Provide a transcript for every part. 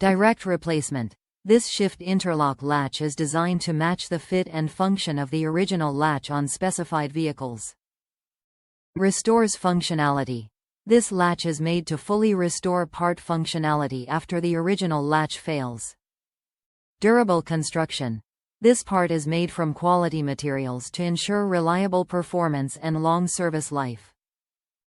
Direct replacement. This shift interlock latch is designed to match the fit and function of the original latch on specified vehicles. Restores functionality. This latch is made to fully restore part functionality after the original latch fails. Durable construction. This part is made from quality materials to ensure reliable performance and long service life.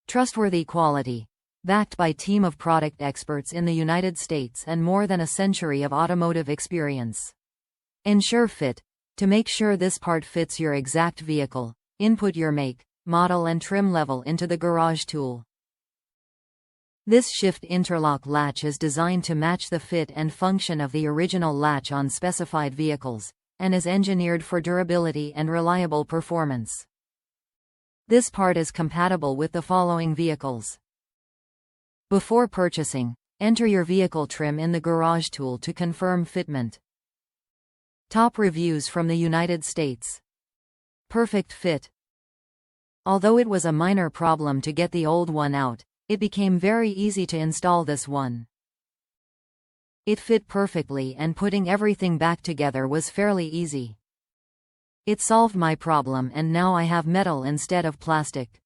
Trustworthy quality. Backed by a team of product experts in the United States and more than a century of automotive experience. Ensure fit. To make sure this part fits your exact vehicle, input your make, model and trim level into the garage tool. This shift interlock latch is designed to match the fit and function of the original latch on specified vehicles, and is engineered for durability and reliable performance. This part is compatible with the following vehicles. Before purchasing, enter your vehicle trim in the garage tool to confirm fitment. Top reviews from the United States. Perfect fit. Although it was a minor problem to get the old one out, it became very easy to install this one. It fit perfectly and putting everything back together was fairly easy. It solved my problem and now I have metal instead of plastic.